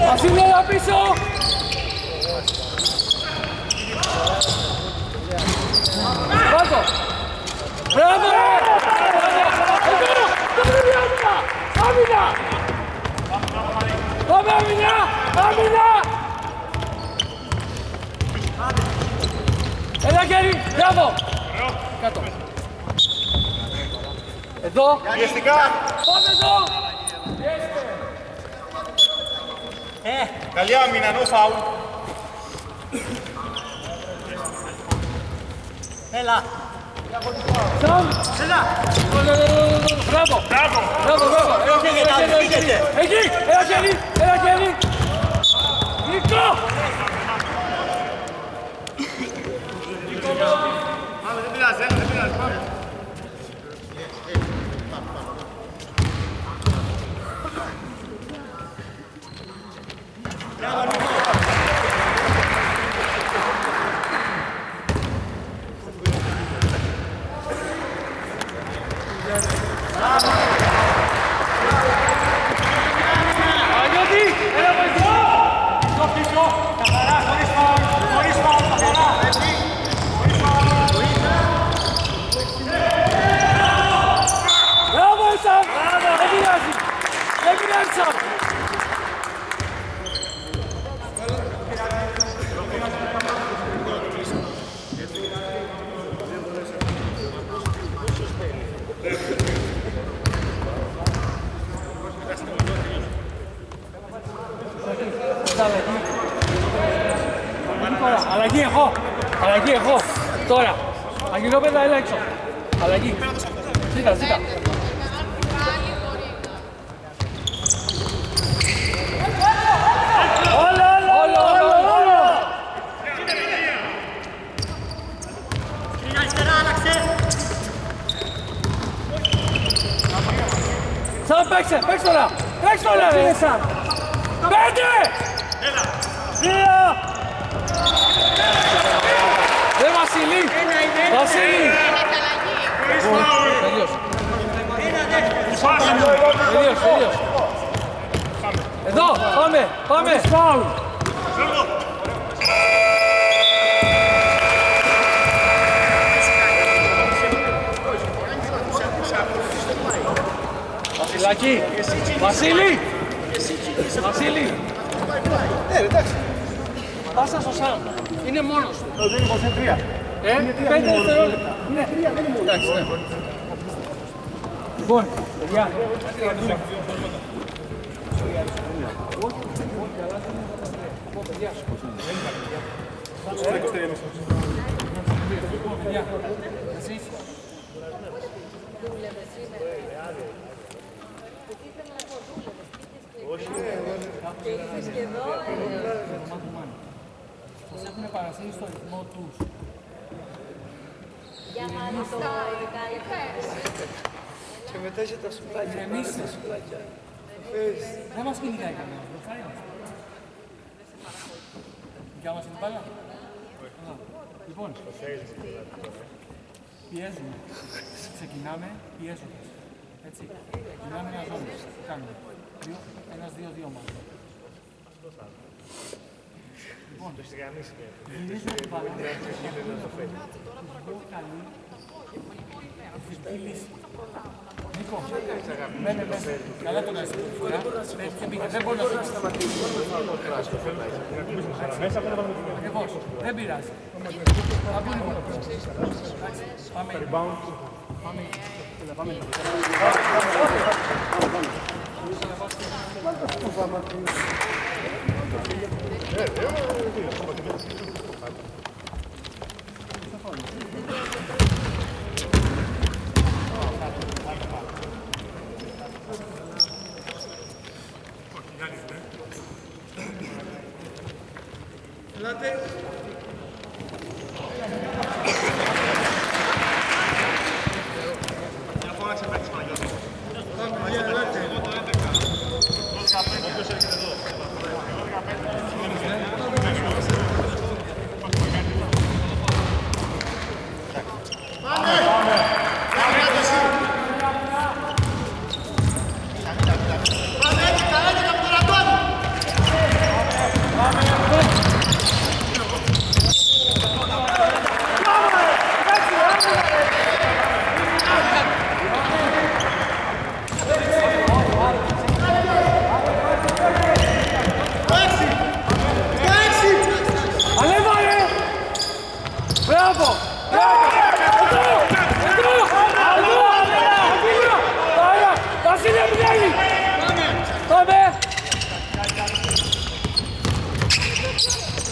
Βασίλειο πίσω! Βάζω! Μπράβο! Εδώ! Άμυνα! Πάμε άμυνα! Έλα Κέρι! Μπράβο! Κάτω! Εδώ! Πιεστικά! Πάμε εδώ! Καλή άμυνα, no foul. Έλα. Σαμ! Μπράβο! Μπράβο! Εκεί! Έλα χέρι! Νίκο! Πάμε, δεν πειράζει, πάμε. Αγιώτη! Έλα βοηθό! Πίσω, καθαρά, χωρίς φάουλ, καθαρά. Μπράβο Σαμ! Δεν πειράζει! Σαμ! Αλλαγή έχω! Τώρα! Αγγελόπεδα, έλα έξω! Αλλαγή! Ζήτα! Όλο! Πήγα αριστερά, άλλαξε. Σαν παίξε τώρα! Παίξε τώρα ρε! Πέντε! Δύο! Ρε Βασίλη! Βασίλη! Τελείωσε! Εδώ! Πάμε! Φάουλ! Βασιλάκη! Βασίλη! Πάσα στο Σαμ. Είναι μόνος του. Δεν είναι 23. 5 δευτερόλεπτα. Είναι 3, δεν είναι μόνο. Εντάξει, ναι. Λοιπόν, παιδιά. Δούλευε σήμερα. Ήθελα να πω δούλευες. Και ήρθες και εδώ. Σας έχουν παρασύρει στο ρυθμό τους. Για μάνα το ειδικά Και μετά είχε τα σουβλάκια. Ηρεμήστε. Δεν μας κυνηγάει κανένας. Μπροστά είμαστε. Δικιά μας είναι την μπάλα. Λοιπόν, πιέζουμε. Ξεκινάμε πιέζοντας. Έτσι. Ξεκινάμε μια ζώνη. Τι κάνουμε. Ένας, δύο μάλλον. Λοιπόν, γυρίζουμε την μπάλα. Πολύ καλή. Φυσική λύση. Νίκο, μένε μέσα. Καλά το κάνεις. Δεν μπορεί να σταματήσει. Ακριβώς. Δεν πειράζει. Θα μπουν μόνο. Πάμε.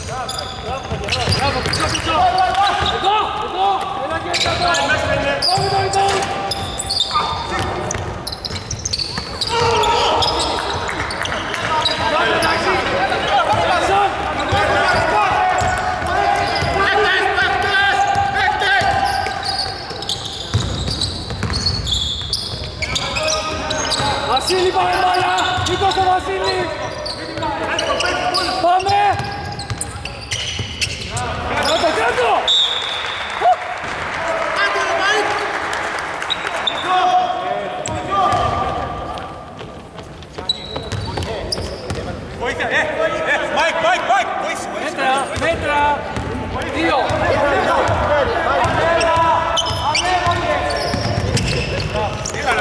Μπράβο, πίσω, πίσω! Εδώ, εδώ! Έλα και έτσι εδώ! Πάμε το rebound! Πάμε, εντάξει! Σαν! Βασίλη, πάμε μπάλα! Νίκο στο Βασίλη! Πάμε! Κάτω, κάτω! Βοήθεια, Μάικ, βοήθεια. Μέτρα! Δύο!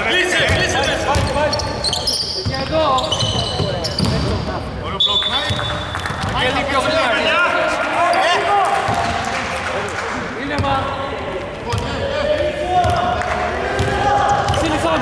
Κλείσε. Και εδώ! Και λίγο πιο γρήγορα! Είναι μα! Σίλισον!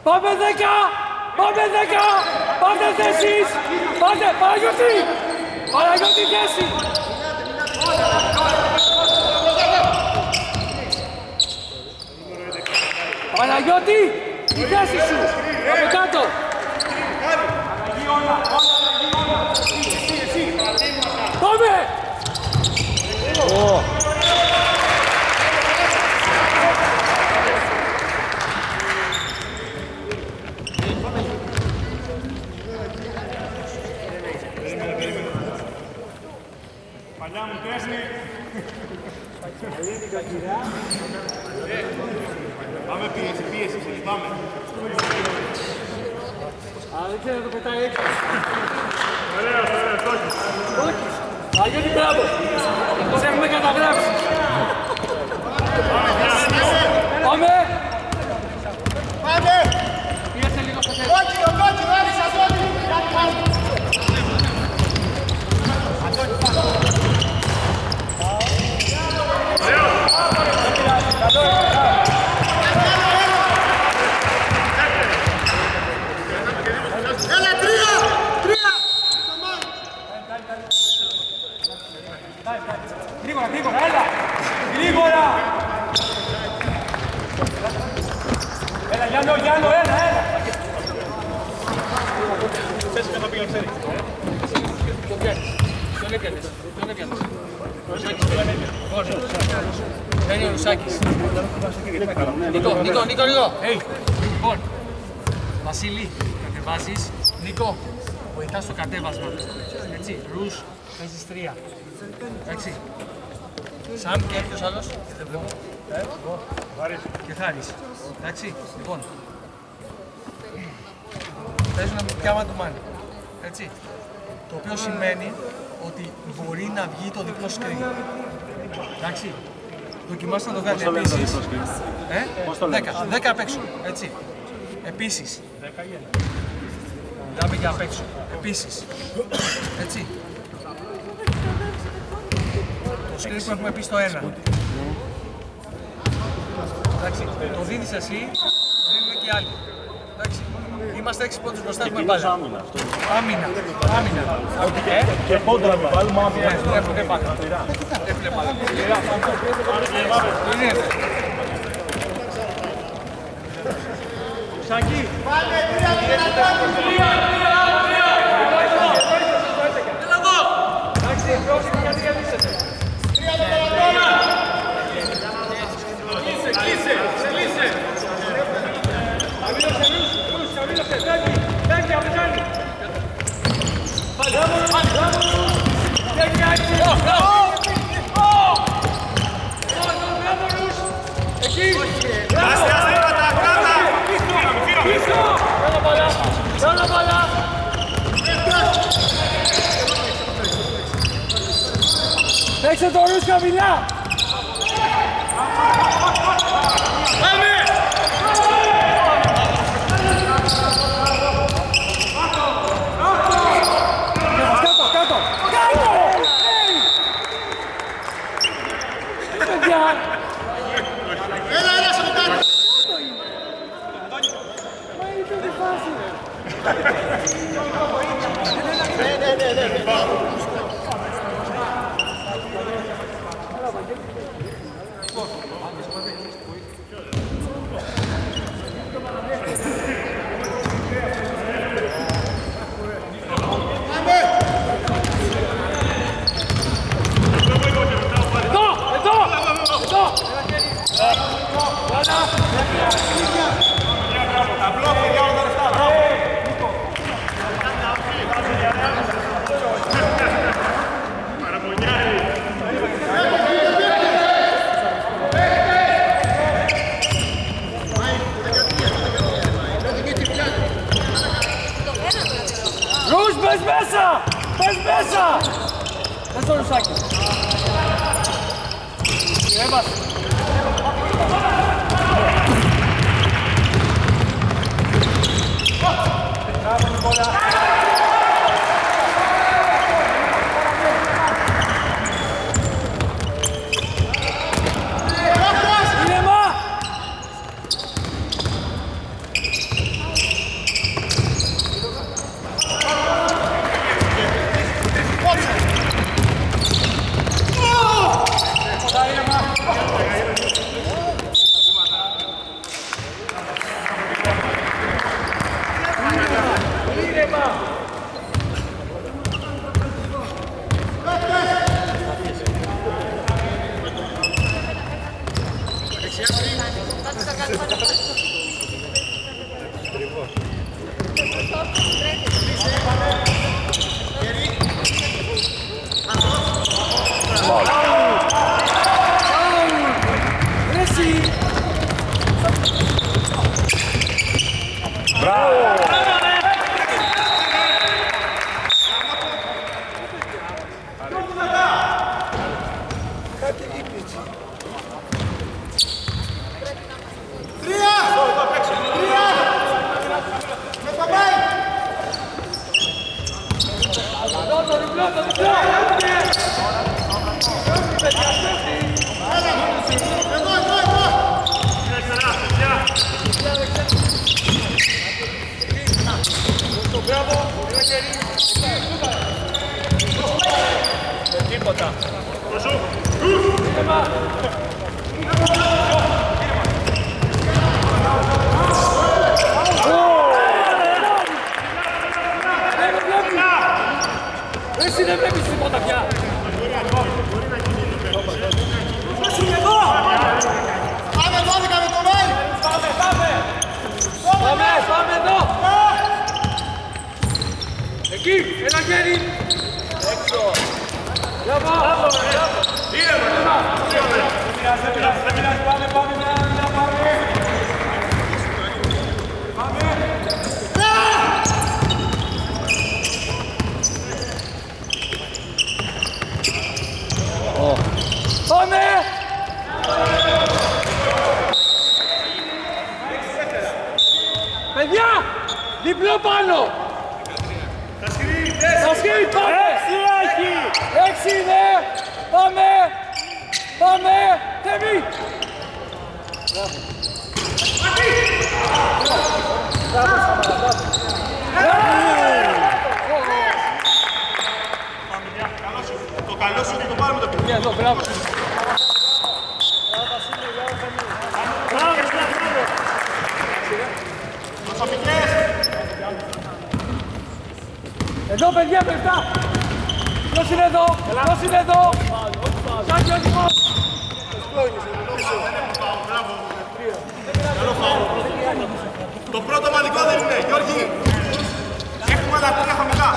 Πάμε 10! Πάμε 10! Πάτε θέσεις! Πάτε! Παναγιώτη! Παναγιώτη θέση! Παναγιώτη! Η θέση σου! Από κάτω! Πάμε! Παλιά μου τέσσερι. Πάμε πίεση, πάμε. Δεν ξέρω να το πετάει έξω. Ωραίος, Τόκης. Τόκης. Αγιώτη, μπράβο. Σε έχουμε καταγράψει. Πάμε. Πάμε! Πίεσε λίγο στο θέση. Κόκκινο, Άλυσα, Αντώνη! Έλα, τρία! Γρήγορα, έλα! Γρήγορα! Έλα, Γιάννο, έλα! Θες και θα πήγα ξέρει. Ποιον έπιανες. Δεν είναι ο Ρουσάκης. Νίκο. Λοιπόν, Βασίλη, κατεβάζεις. Νίκο, βοηθάς στο κατέβασμα. Έτσι, Ρους, παίζεις 3. Εντάξει. Σαμ και ποιος άλλος. Δεν βλέπω. Και Χάρης. Εντάξει, λοιπόν. Παίζουν με πιάμα του μάνι. Έτσι. Το οποίο σημαίνει ότι μπορεί να βγει το διπλό screen. Εντάξει. Δοκιμάστε να το κάνετε επίσης. 10 απ' έξω. Έτσι. Επίσης. Μιλάμε για απ' έξω. Επίσης. Έτσι. Το screen που έχουμε πει στο 1. Εντάξει. Το δίνεις εσύ, το δίνουμε και οι άλλοι. Εντάξει. Είμαστε 6 πόντους μπροστά, έχουμε μπάλα. Άμυνα. Και πόντρα να βάλουμε άμυνα. Δεν πάνε. Έφυγε μπάλα. Σάκη. Πάμε, τρία! Έλα εδώ. Εντάξει, πρόσεχε γιατί διαλύσετε. Κλείσε. Χαμήλωσε, Τάκη, απεζάνει. Μπράβο, Ρους. Εκεί. Πίσω. Έλα μπαλά. Παίξε το Ρους χαμηλά. Πάμε. Ρούς, μπες μέσα! Μπες μέσα! Πες το Ρουσάκι. Έβασε. Εσύ δεν βλέπεις τίποτα πια. Πάμε 12 με το Μέι. Πάμε εδώ. Εκεί, ένα χέρι. Έξω. Μπράβο. Πάμε! Παιδιά! Διπλό πάνω! Τα σκριν, πάμε! 6 είναι! Πάμε! Πάμε! Θέμη! Το καλό σου είναι το πάρουμε το παιχνίδι. Εδώ, μπράβο! Εδώ, παιδιά, παιδιά! Ποιος είναι εδώ! Ποιος είναι εδώ! Σάκη, ο Νικός! Το πρώτο μαδικό δεν είναι, Γιώργη! Έχουμε τα πέρα χαμηλά.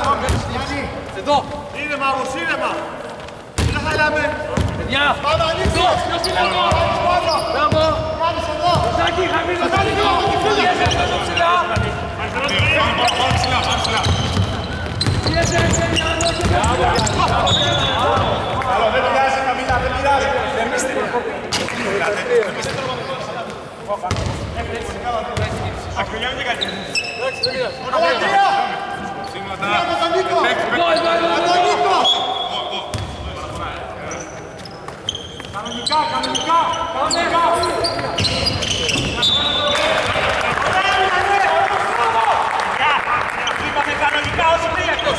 Εδώ! Ήρεμα όμως, ήρεμα! Δεν θα λέμε! Παιδιά! Εδώ! Ποιος είναι εδώ! Μπράβο! Σάκη, χαμηλό! Πιέσε αυτό ψηλά! Πιέσε, παιδιά! Καλό, δεν πειράζει χαμηλά, δεν πειράζει! Αχιλιάνει κάτι! Εντάξει, δεν πειράζει! Κανονικά, κανονικά! Είπαμε κανονικά όσο πήγε εκτός!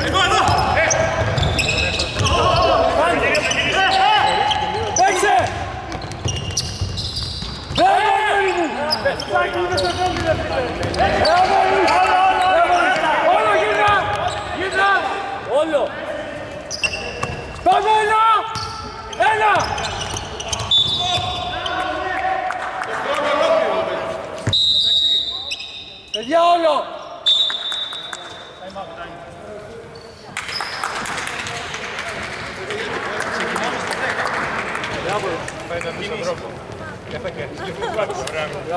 Εδώ, εδώ! Παίξε! Μπράβο, Μέλη μου! Όλο γύρνα! Γύρνα! Όλο! Πάμε, Ελά!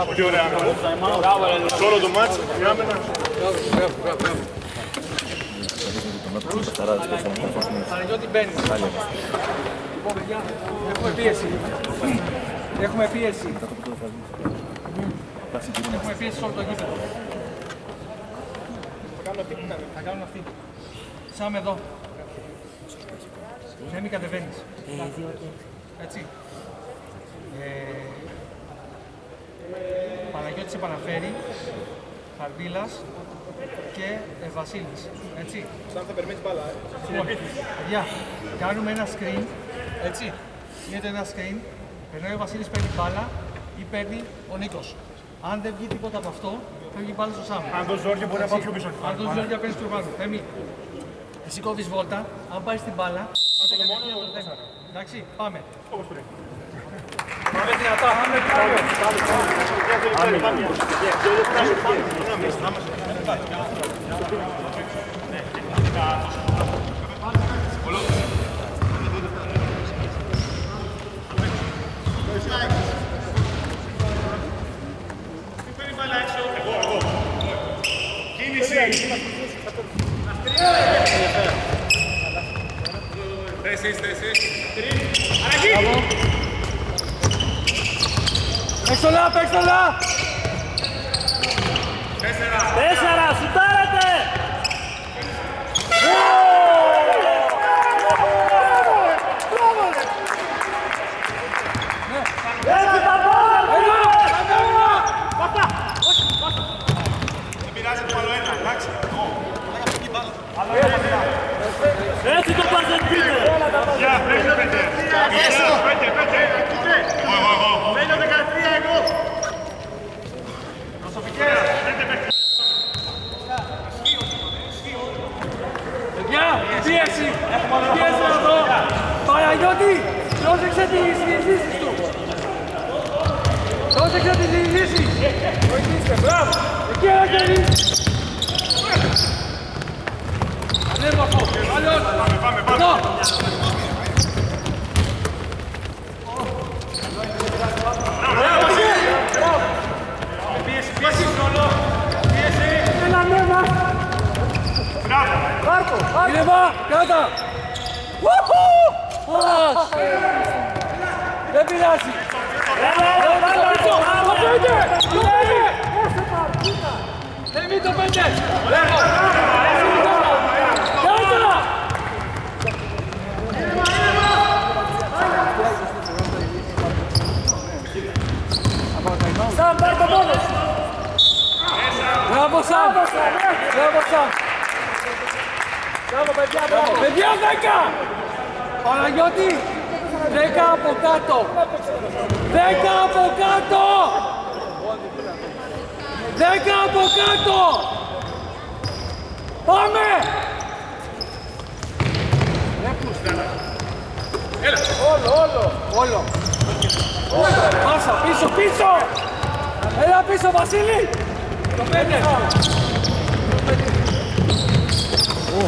Πολύ ωραία. Στο όλο το μάτς, γράμμενα. Παναγιώτη μπαίνει. Λοιπόν, παιδιά, έχουμε πίεση. Έχουμε πίεση. Έχουμε πίεση σε όλο το γήπεδο. Θα κάνουν αυτοί. Σαν εδώ. Δεν μη κατεβαίνεις. Έτσι. Παναγιώτης επαναφέρει, Χαρδίλας και Βασίλης. Έτσι. Σαν θα περιμένεις μπάλα, Παιδιά, κάνουμε ένα screen. Έτσι. Γίνεται ένα screen. Περνάει ο Βασίλης, παίρνει μπάλα ή παίρνει ο Νίκος. Αν δεν βγει τίποτα από αυτό, φεύγει μπάλα στο Σάμι. Αν τον Ζόρια μπορεί να πάω πιο πίσω. Αν τον Ζόρια παίρνεις πιο πάνω. Θέμη, εσύ κόβεις βόλτα, αν πάρεις την μπάλα, εντάξει, πάμε. Όπως πρέπει. Πάμε δυνατά, πάμε Παίξολα, παίξολα! 4, σουτάρατε! Έτσι τα πάμε! Δεν πειράζει το άλλο ένα, εντάξει. Έτσι το πας δεν πείτε! Για, παίξε πέντε! Μένω 13 εγώ! Προσωπικές! Παιδιά, πίεση! Πίεση εδώ! Παναγιώτη, πρόσεξε τις λύσεις του! Πρόσεξε τις λύσεις! Βοηθήστε, μπράβο! Εκεί ένα κερί! Ανέβω αυτό! Αλλιώς! Πάμε! Εδώ! Ήρεμα, κράτα! Δεν πειράζει! Δεν το πέντε! Κράτα! Σαμ, πάρε το μόνος! Μπράβο Σαμ! Μπράβο Σαμ! Παιδιά, 10! Παναγιώτη, 10 από κάτω! 10 από κάτω! 10 από κάτω! Πάμε! Όλο! Πάσα, πίσω! Έλα πίσω, Βασίλη! Το 5!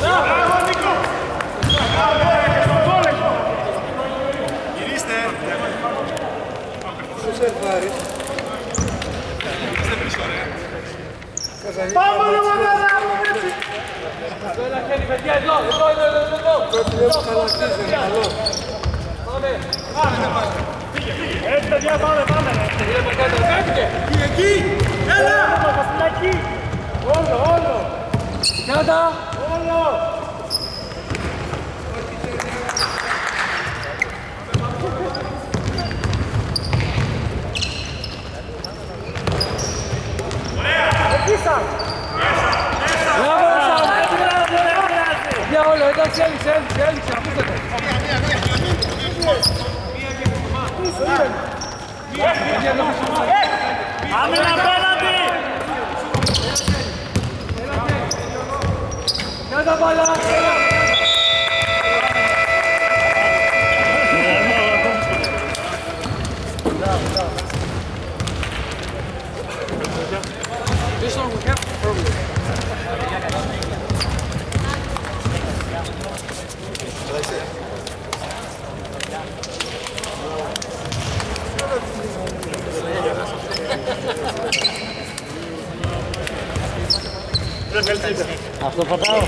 Μπράβο, Νίκο! Γυρίστε! Πάμε, ρε μανάρα! Το ένα χέρι, παιδιά, εδώ! Πάμε! Έτσι, παιδιά, πάμε! Εκεί! Έλα! Βασιλάκη! Όλο! Κράτα! Για όλο, εντάξει, έλειξε, αφήστε το. Άμυνα απέναντι! Κράτα μπάλα! This one we have probably. Αυτό πατάω.